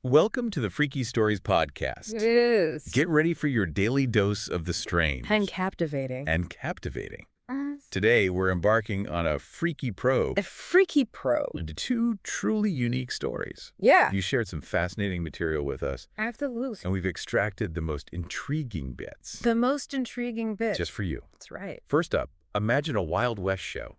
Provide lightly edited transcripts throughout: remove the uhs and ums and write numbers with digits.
Welcome to the Freaky Stories podcast. It is. Get ready for your daily dose of the strange. And captivating. Captivating. Today, we're embarking on a freaky probe. A freaky probe. Into two truly unique stories. Yeah. You shared some fascinating material with us. Absolutely. And we've extracted the most intriguing bits. The most intriguing bit. Just for you. That's right. First up, imagine a Wild West show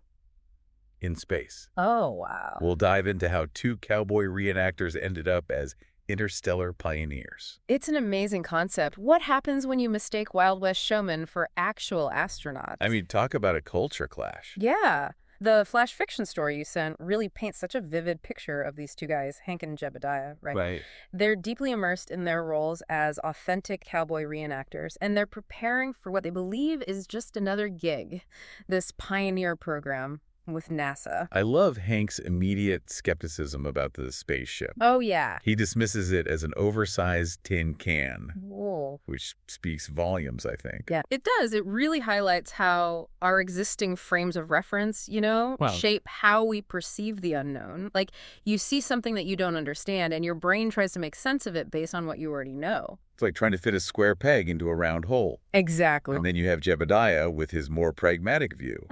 in space. Oh, wow. We'll dive into how two cowboy reenactors ended up as interstellar pioneers. It's an amazing concept. What happens when you mistake Wild West showmen for actual astronauts? I mean, talk about a culture clash. Yeah. The flash fiction story you sent really paints such a vivid picture of these two guys, Hank and Jebediah, right? Right. They're deeply immersed in their roles as authentic cowboy reenactors, and they're preparing for what they believe is just another gig, this pioneer program with NASA. I love Hank's immediate skepticism about the spaceship. Oh, yeah. He dismisses it as an oversized tin can, Whoa. which speaks volumes, I think. Yeah, it does. It really highlights how our existing frames of reference, Wow. shape how we perceive the unknown. Like, you see something that you don't understand, and your brain tries to make sense of it based on what you already know. It's like trying to fit a square peg into a round hole. Exactly. And then you have Jebediah with his more pragmatic view.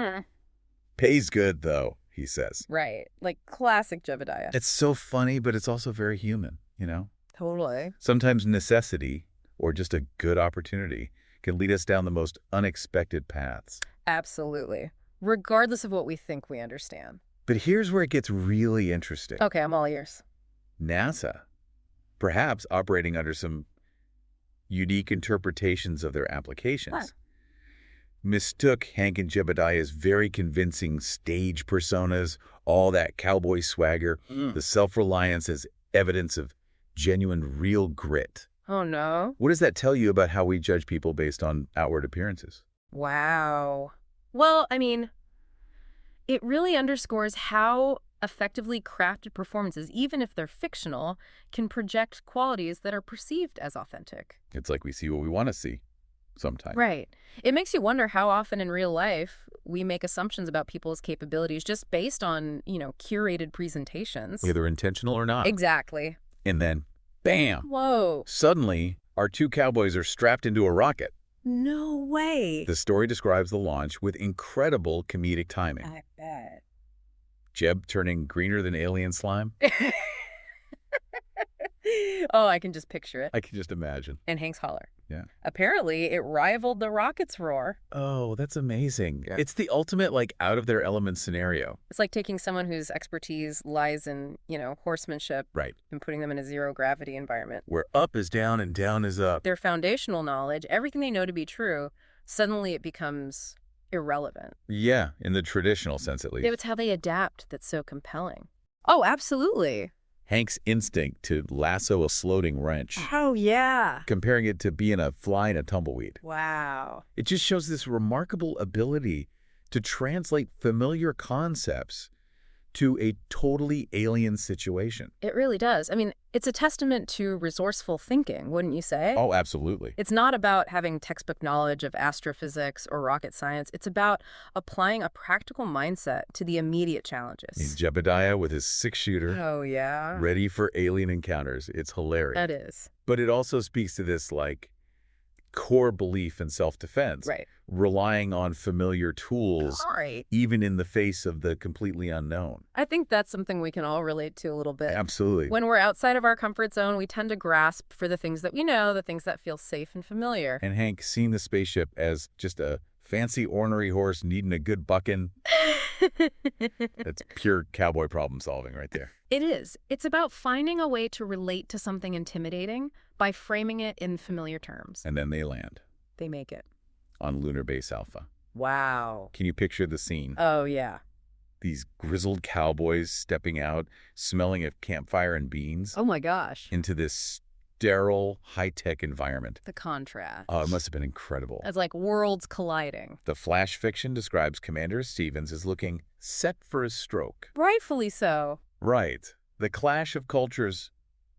Pays good, though, he says. Right. Like classic Jebediah. It's so funny, but it's also very human, Totally. Sometimes necessity, or just a good opportunity, can lead us down the most unexpected paths. Absolutely. Regardless of what we think we understand. But here's where it gets really interesting. Okay, I'm all ears. NASA, perhaps operating under some unique interpretations of their applications, What? mistook Hank and Jebediah's very convincing stage personas, all that cowboy swagger, the self-reliance as evidence of genuine real grit. Oh, no. What does that tell you about how we judge people based on outward appearances? Wow. Well, I mean, it really underscores how effectively crafted performances, even if they're fictional, can project qualities that are perceived as authentic. It's like we see what we want to see sometimes. Right. It makes you wonder how often in real life we make assumptions about people's capabilities just based on, curated presentations. Either intentional or not. Exactly. And then, bam! Whoa. Suddenly, our two cowboys are strapped into a rocket. No way. The story describes the launch with incredible comedic timing. I bet. Jeb turning greener than alien slime. Oh, I can just picture it. I can just imagine. And Hank's holler. Yeah. Apparently, it rivaled the rocket's roar. Oh, that's amazing. Yeah. It's the ultimate, out of their element scenario. It's like taking someone whose expertise lies in, horsemanship Right. and putting them in a zero-gravity environment. Where up is down and down is up. Their foundational knowledge, everything they know to be true, suddenly it becomes irrelevant. Yeah, in the traditional sense at least. It's how they adapt that's so compelling. Oh, absolutely. Hank's instinct to lasso a floating wrench, Oh, yeah. comparing it to being a fly in a tumbleweed. Wow. It just shows this remarkable ability to translate familiar concepts to a totally alien situation. It really does. I mean, it's a testament to resourceful thinking, wouldn't you say? Oh, absolutely. It's not about having textbook knowledge of astrophysics or rocket science. It's about applying a practical mindset to the immediate challenges. Jebediah with his six-shooter, Oh, yeah. ready for alien encounters. It's hilarious. That is. But it also speaks to this, core belief in self-defense. Right. Relying on familiar tools, Right. even in the face of the completely unknown. I think that's something we can all relate to a little bit. Absolutely. When we're outside of our comfort zone, we tend to grasp for the things that we know, the things that feel safe and familiar. And Hank seeing the spaceship as just a fancy ornery horse needing a good bucking, that's pure cowboy problem solving right there. It is. It's about finding a way to relate to something intimidating by framing it in familiar terms. And then they land They make it. on Lunar Base Alpha. Wow. Can you picture the scene? Oh, yeah. These grizzled cowboys stepping out, smelling of campfire and beans, Oh, my gosh. into this sterile, high-tech environment. The contrast. Oh, it must have been incredible. It's like worlds colliding. The flash fiction describes Commander Stevens as looking set for a stroke. Rightfully so. Right. The clash of cultures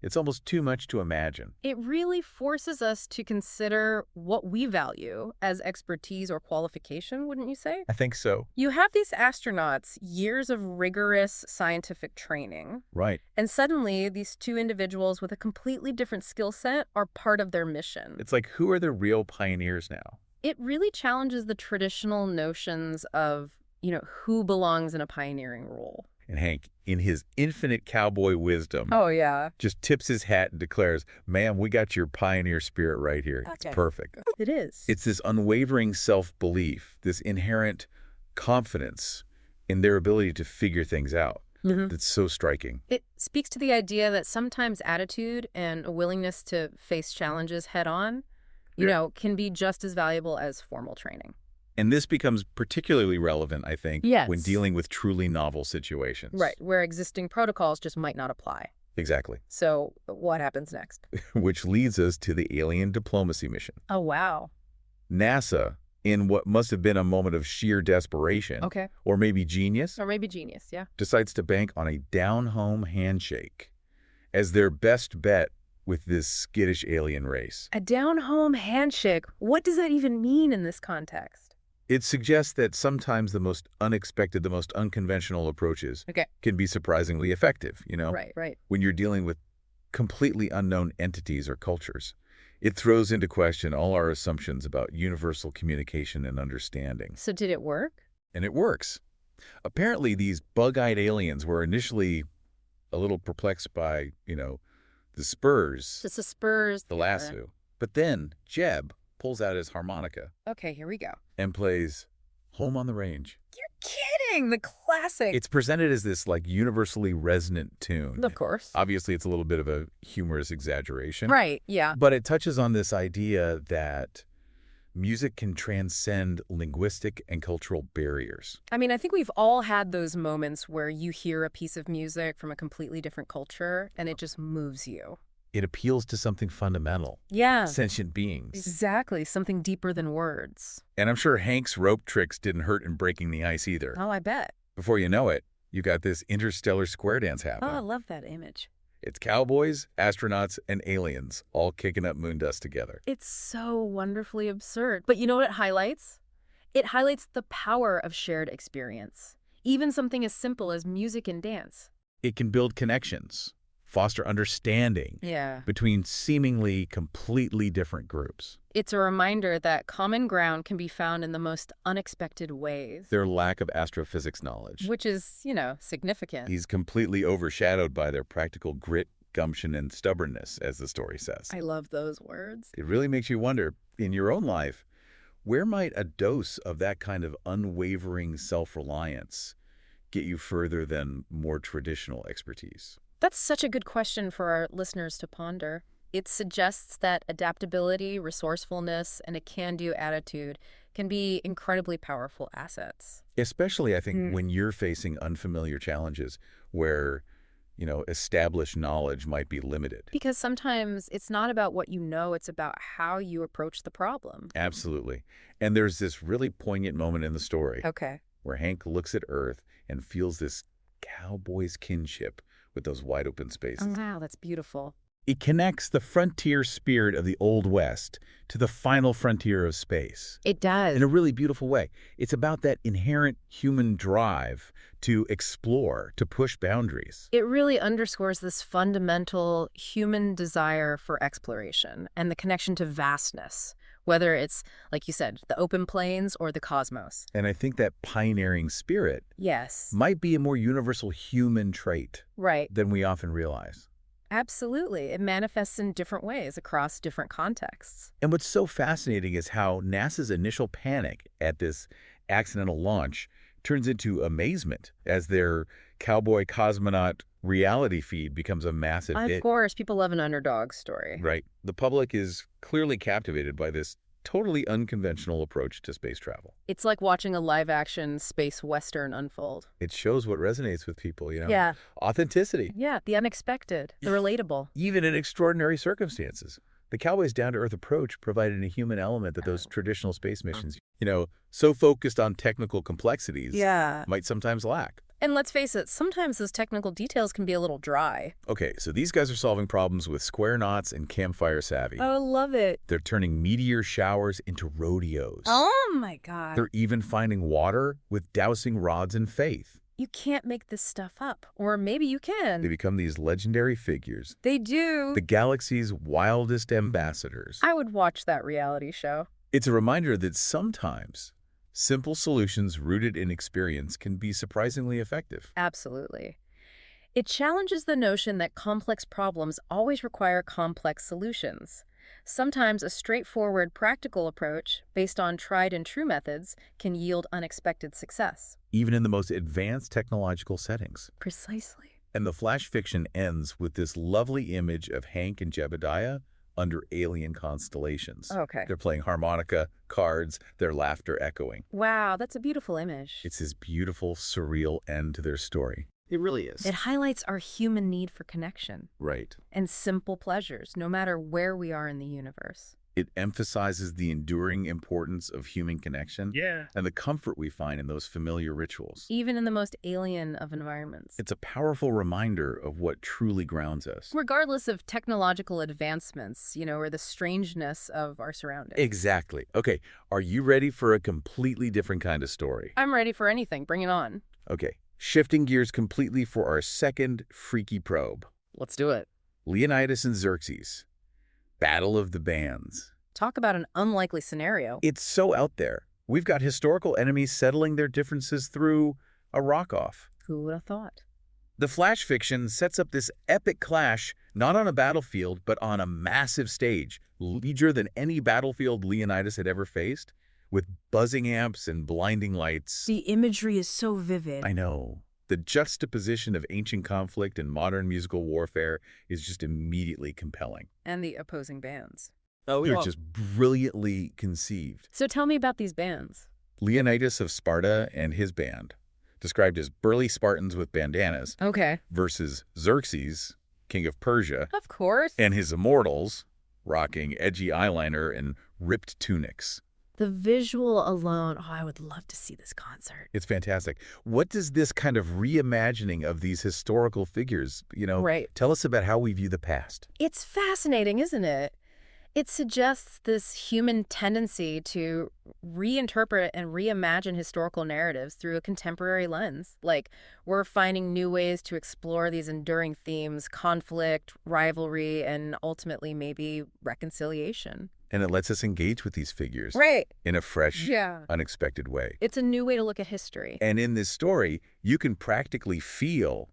It's almost too much to imagine. It really forces us to consider what we value as expertise or qualification, wouldn't you say? I think so. You have these astronauts, years of rigorous scientific training, Right. and suddenly these two individuals with a completely different skill set are part of their mission. It's like, who are the real pioneers now? It really challenges the traditional notions of, who belongs in a pioneering role. And Hank, in his infinite cowboy wisdom, Oh, yeah. just tips his hat and declares, ma'am, we got your pioneer spirit right here. Okay. It's perfect. It is. It's this unwavering self-belief, this inherent confidence in their ability to figure things out. That's so striking. It speaks to the idea that sometimes attitude and a willingness to face challenges head on, can be just as valuable as formal training. And this becomes particularly relevant, I think, Yes. when dealing with truly novel situations. Right, where existing protocols just might not apply. Exactly. So what happens next? Which leads us to the alien diplomacy mission. Oh, wow. NASA, in what must have been a moment of sheer desperation, Okay. or maybe genius, Or maybe genius, yeah. decides to bank on a down-home handshake as their best bet with this skittish alien race. A down-home handshake. What does that even mean in this context? It suggests that sometimes the most unexpected, the most unconventional approaches can be surprisingly effective, Right. when you're dealing with completely unknown entities or cultures. It throws into question all our assumptions about universal communication and understanding. So did it work? And it works. Apparently, these bug-eyed aliens were initially a little perplexed by, the spurs, Just the spurs. the lasso. But then Jeb pulls out his harmonica Okay, here we go. and plays Home on the Range. You're kidding! The classic. It's presented as this universally resonant tune. Of course. Obviously, it's a little bit of a humorous exaggeration. Right, yeah. But it touches on this idea that music can transcend linguistic and cultural barriers. I mean, I think we've all had those moments where you hear a piece of music from a completely different culture and it just moves you. It appeals to something fundamental. Yeah. Sentient beings. Exactly. Something deeper than words. And I'm sure Hank's rope tricks didn't hurt in breaking the ice either. Oh, I bet. Before you know it, you got this interstellar square dance Oh, happening. I love that image. It's cowboys, astronauts, and aliens all kicking up moon dust together. It's so wonderfully absurd. But you know what it highlights? It highlights the power of shared experience. Even something as simple as music and dance. It can build connections, foster understanding between seemingly completely different groups. It's a reminder that common ground can be found in the most unexpected ways. Their lack of astrophysics knowledge. Which is, significant. He's completely overshadowed by their practical grit, gumption, and stubbornness, as the story says. I love those words. It really makes you wonder, in your own life, where might a dose of that kind of unwavering self-reliance get you further than more traditional expertise? That's such a good question for our listeners to ponder. It suggests that adaptability, resourcefulness, and a can-do attitude can be incredibly powerful assets. Especially, I think, when you're facing unfamiliar challenges where, established knowledge might be limited. Because sometimes it's not about what you know, it's about how you approach the problem. Absolutely. And there's this really poignant moment in the story where Hank looks at Earth and feels this cowboy's kinship with those wide-open spaces. Oh, wow, that's beautiful. It connects the frontier spirit of the Old West to the final frontier of space. It does. In a really beautiful way. It's about that inherent human drive to explore, to push boundaries. It really underscores this fundamental human desire for exploration and the connection to vastness, whether it's, like you said, the open plains or the cosmos. And I think that pioneering spirit might be a more universal human trait than we often realize. Absolutely. It manifests in different ways across different contexts. And what's so fascinating is how NASA's initial panic at this accidental launch turns into amazement as their cowboy cosmonaut reality feed becomes a massive hit. Of course, people love an underdog story. Right. The public is clearly captivated by this totally unconventional approach to space travel. It's like watching a live-action space western unfold. It shows what resonates with people, Yeah. Authenticity. Yeah, the unexpected, the relatable. Even in extraordinary circumstances. The Cowboys' down-to-earth approach provided a human element that those traditional space missions, so focused on technical complexities, might sometimes lack. And let's face it, sometimes those technical details can be a little dry. Okay, so these guys are solving problems with square knots and campfire savvy. I love it. They're turning meteor showers into rodeos. Oh my God. They're even finding water with dousing rods and faith. You can't make this stuff up. Or maybe you can. They become these legendary figures. They do. The galaxy's wildest ambassadors. I would watch that reality show. It's a reminder that sometimes simple solutions rooted in experience can be surprisingly effective. Absolutely. It challenges the notion that complex problems always require complex solutions. Sometimes a straightforward, practical approach based on tried and true methods can yield unexpected success. Even in the most advanced technological settings. Precisely. And the flash fiction ends with this lovely image of Hank and Jebediah under alien constellations. Okay. They're playing harmonica, cards, their laughter echoing. Wow, that's a beautiful image. It's this beautiful, surreal end to their story. It really is. It highlights our human need for connection Right. and simple pleasures, no matter where we are in the universe. It emphasizes the enduring importance of human connection Yeah. and the comfort we find in those familiar rituals. Even in the most alien of environments. It's a powerful reminder of what truly grounds us. Regardless of technological advancements, or the strangeness of our surroundings. Exactly. Okay, are you ready for a completely different kind of story? I'm ready for anything. Bring it on. Okay, shifting gears completely for our second freaky probe. Let's do it. Leonidas and Xerxes. Battle of the Bands. Talk about an unlikely scenario. It's so out there. We've got historical enemies settling their differences through a rock-off. Who would have thought? The flash fiction sets up this epic clash, not on a battlefield, but on a massive stage, larger than any battlefield Leonidas had ever faced, with buzzing amps and blinding lights. The imagery is so vivid. I know. The juxtaposition of ancient conflict and modern musical warfare is just immediately compelling. And the opposing bands. Oh, They're just brilliantly conceived. So tell me about these bands. Leonidas of Sparta and his band, described as burly Spartans with bandanas, Okay. versus Xerxes, king of Persia, Of course. and his immortals, rocking edgy eyeliner and ripped tunics. The visual alone, I would love to see this concert. It's fantastic. What does this kind of reimagining of these historical figures, Right. tell us about how we view the past? It's fascinating, isn't it? It suggests this human tendency to reinterpret and reimagine historical narratives through a contemporary lens. Like, we're finding new ways to explore these enduring themes, conflict, rivalry, and ultimately maybe reconciliation. And it lets us engage with these figures Right. in a fresh, Yeah. unexpected way. It's a new way to look at history. And in this story, you can practically feel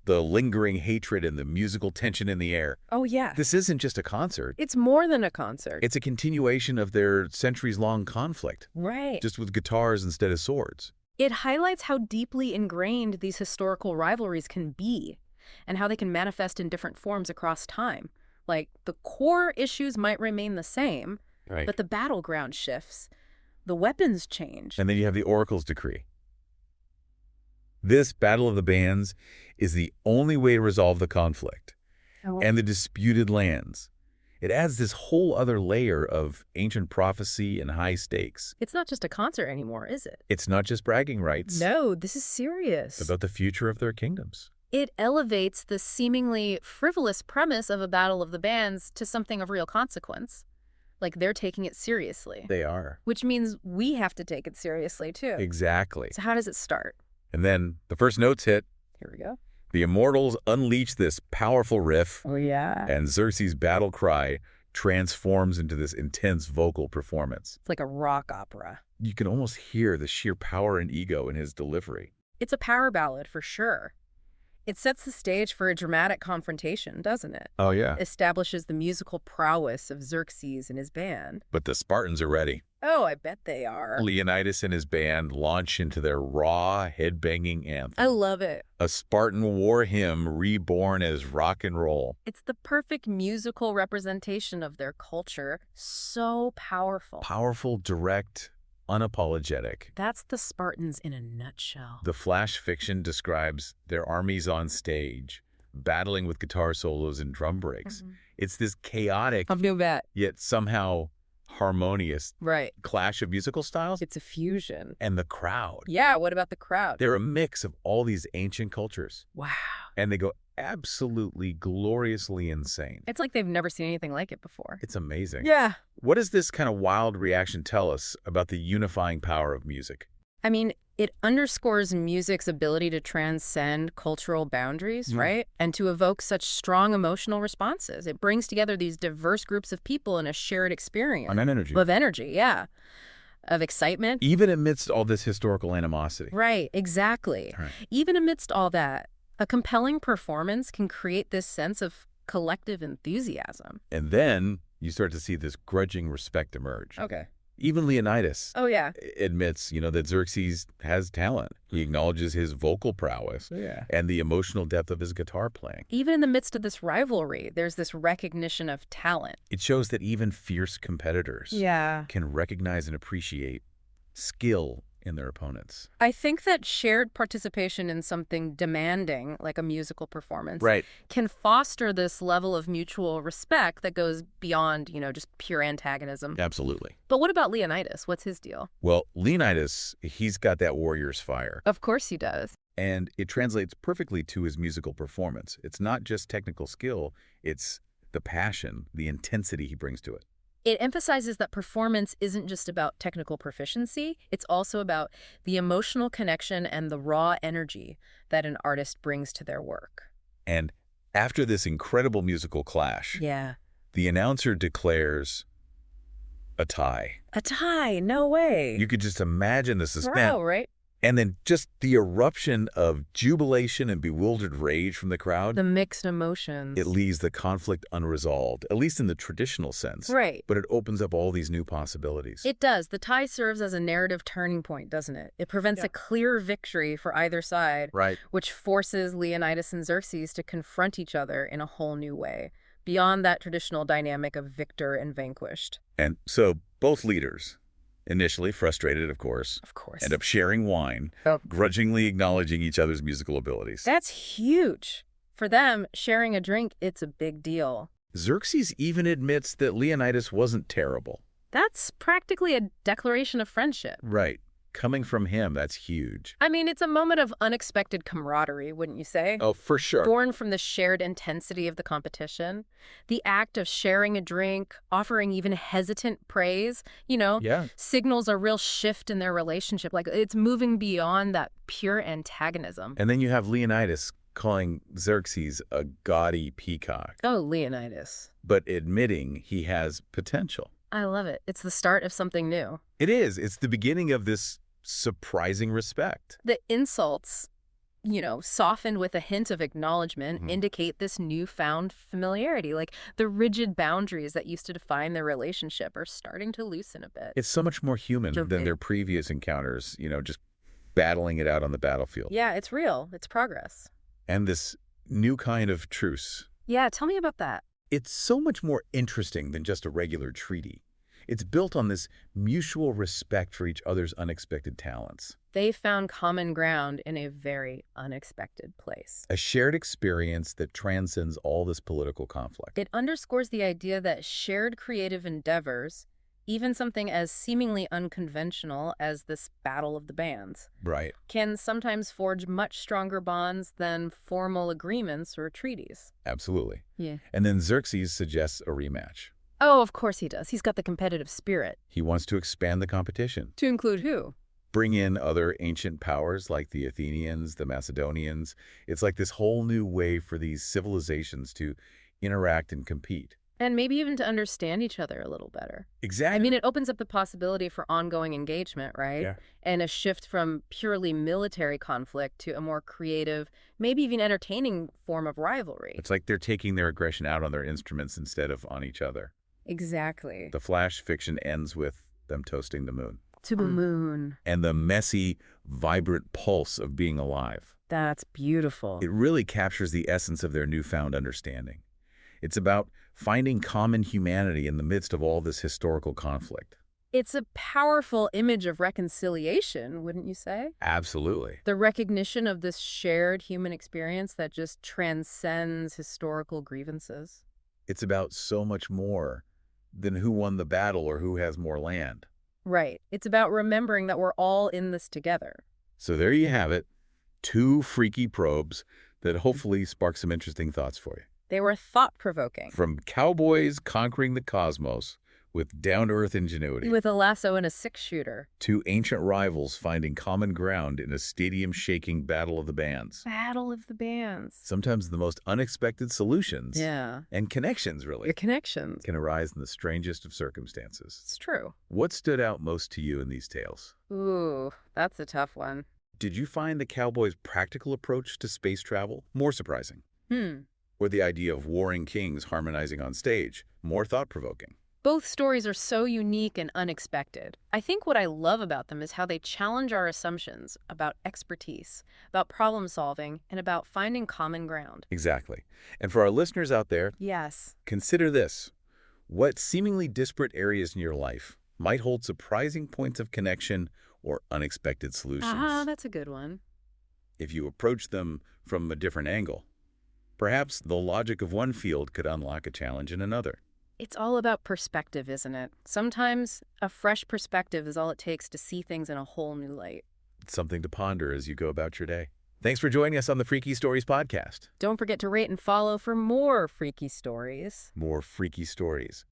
the lingering hatred and the musical tension in the air. Oh, yeah. This isn't just a concert. It's more than a concert. It's a continuation of their centuries-long conflict, Right. just with guitars instead of swords. It highlights how deeply ingrained these historical rivalries can be and how they can manifest in different forms across time. Like, the core issues might remain the same, Right. but the battleground shifts. The weapons change. And then you have the Oracle's decree. This Battle of the Bands is the only way to resolve the conflict and the disputed lands. It adds this whole other layer of ancient prophecy and high stakes. It's not just a concert anymore, is it? It's not just bragging rights. No, this is serious. It's about the future of their kingdoms. It elevates the seemingly frivolous premise of a battle of the bands to something of real consequence. Like, they're taking it seriously. They are. Which means we have to take it seriously, too. Exactly. So how does it start? And then the first notes hit. Here we go. The immortals unleash this powerful riff, Oh, yeah. and Xerxes' battle cry transforms into this intense vocal performance. It's like a rock opera. You can almost hear the sheer power and ego in his delivery. It's a power ballad for sure. It sets the stage for a dramatic confrontation, doesn't it? Oh, yeah. Establishes the musical prowess of Xerxes and his band. But the Spartans are ready. Oh, I bet they are. Leonidas and his band launch into their raw, head-banging anthem. I love it. A Spartan war hymn reborn as rock and roll. It's the perfect musical representation of their culture. So powerful. Powerful, direct, unapologetic. That's the Spartans in a nutshell. The flash fiction describes their armies on stage, battling with guitar solos and drum breaks. It's this chaotic, I've no bet. yet somehow harmonious Right. clash of musical styles. It's a fusion. And the crowd. Yeah, what about the crowd? They're a mix of all these ancient cultures. Wow. And they go absolutely gloriously insane. It's like they've never seen anything like it before. It's amazing. Yeah. What does this kind of wild reaction tell us about the unifying power of music? I mean, it underscores music's ability to transcend cultural boundaries, right? And to evoke such strong emotional responses. It brings together these diverse groups of people in a shared experience. On energy. Of energy, yeah. Of excitement. Even amidst all this historical animosity. Right, exactly. Right. Even amidst all that, a compelling performance can create this sense of collective enthusiasm. And then you start to see this grudging respect emerge. Okay. Even Leonidas Oh, yeah. admits, that Xerxes has talent. He acknowledges his vocal prowess and the emotional depth of his guitar playing. Even in the midst of this rivalry, there's this recognition of talent. It shows that even fierce competitors can recognize and appreciate skill in their opponents. I think that shared participation in something demanding, like a musical performance, can foster this level of mutual respect that goes beyond, just pure antagonism. Absolutely. But what about Leonidas? What's his deal? Well, Leonidas, he's got that warrior's fire. Of course he does. And it translates perfectly to his musical performance. It's not just technical skill, it's the passion, the intensity he brings to it. It emphasizes that performance isn't just about technical proficiency, it's also about the emotional connection and the raw energy that an artist brings to their work. And after this incredible musical clash, the announcer declares a tie. A tie? No way. You could just imagine the suspense. Wow, right? And then just the eruption of jubilation and bewildered rage from the crowd. The mixed emotions. It leaves the conflict unresolved, at least in the traditional sense. Right. But it opens up all these new possibilities. It does. The tie serves as a narrative turning point, doesn't it? It prevents a clear victory for either side, which forces Leonidas and Xerxes to confront each other in a whole new way, beyond that traditional dynamic of victor and vanquished. And so both leaders, initially frustrated, of course, end up sharing wine, grudgingly acknowledging each other's musical abilities. That's huge. For them, sharing a drink, it's a big deal. Xerxes even admits that Leonidas wasn't terrible. That's practically a declaration of friendship. Right. Coming from him, that's huge. I mean, it's a moment of unexpected camaraderie, wouldn't you say? Oh, for sure. Born from the shared intensity of the competition. The act of sharing a drink, offering even hesitant praise, signals a real shift in their relationship. Like, it's moving beyond that pure antagonism. And then you have Leonidas calling Xerxes a gaudy peacock. Oh, Leonidas. But admitting he has potential. I love it. It's the start of something new. It is. It's the beginning of this surprising respect. The insults, softened with a hint of acknowledgement, indicate this newfound familiarity. Like, the rigid boundaries that used to define their relationship are starting to loosen a bit. It's so much more human than their previous encounters, just battling it out on the battlefield. Yeah, it's real. It's progress. And this new kind of truce. Yeah, tell me about that. It's so much more interesting than just a regular treaty. It's built on this mutual respect for each other's unexpected talents. They found common ground in a very unexpected place. A shared experience that transcends all this political conflict. It underscores the idea that shared creative endeavors, even something as seemingly unconventional as this battle of the bands, can sometimes forge much stronger bonds than formal agreements or treaties. Absolutely. Yeah. And then Xerxes suggests a rematch. Oh, of course he does. He's got the competitive spirit. He wants to expand the competition. To include who? Bring in other ancient powers like the Athenians, the Macedonians. It's like this whole new way for these civilizations to interact and compete. And maybe even to understand each other a little better. Exactly. I mean, it opens up the possibility for ongoing engagement, right? Yeah. And a shift from purely military conflict to a more creative, maybe even entertaining form of rivalry. It's like they're taking their aggression out on their instruments instead of on each other. Exactly. The flash fiction ends with them toasting the moon. To the moon. And the messy, vibrant pulse of being alive. That's beautiful. It really captures the essence of their newfound understanding. It's about finding common humanity in the midst of all this historical conflict. It's a powerful image of reconciliation, wouldn't you say? Absolutely. The recognition of this shared human experience that just transcends historical grievances. It's about so much more than who won the battle or who has more land. Right. It's about remembering that we're all in this together. So there you have it, 2 freaky probes that hopefully spark some interesting thoughts for you. They were thought-provoking. From cowboys conquering the cosmos with down-to-earth ingenuity With a lasso and a six-shooter. to ancient rivals finding common ground in a stadium-shaking battle of the bands. Battle of the bands. Sometimes the most unexpected solutions Yeah. and connections, really, Your connections. can arise in the strangest of circumstances. It's true. What stood out most to you in these tales? Ooh, that's a tough one. Did you find the cowboys' practical approach to space travel more surprising? Or the idea of warring kings harmonizing on stage more thought-provoking? Both stories are so unique and unexpected. I think what I love about them is how they challenge our assumptions about expertise, about problem solving, and about finding common ground. Exactly. And for our listeners out there, Yes. consider this. What seemingly disparate areas in your life might hold surprising points of connection or unexpected solutions That's a good one. if you approach them from a different angle? Perhaps the logic of one field could unlock a challenge in another. It's all about perspective, isn't it? Sometimes a fresh perspective is all it takes to see things in a whole new light. It's something to ponder as you go about your day. Thanks for joining us on the Freaky Stories podcast. Don't forget to rate and follow for more freaky stories. More freaky stories.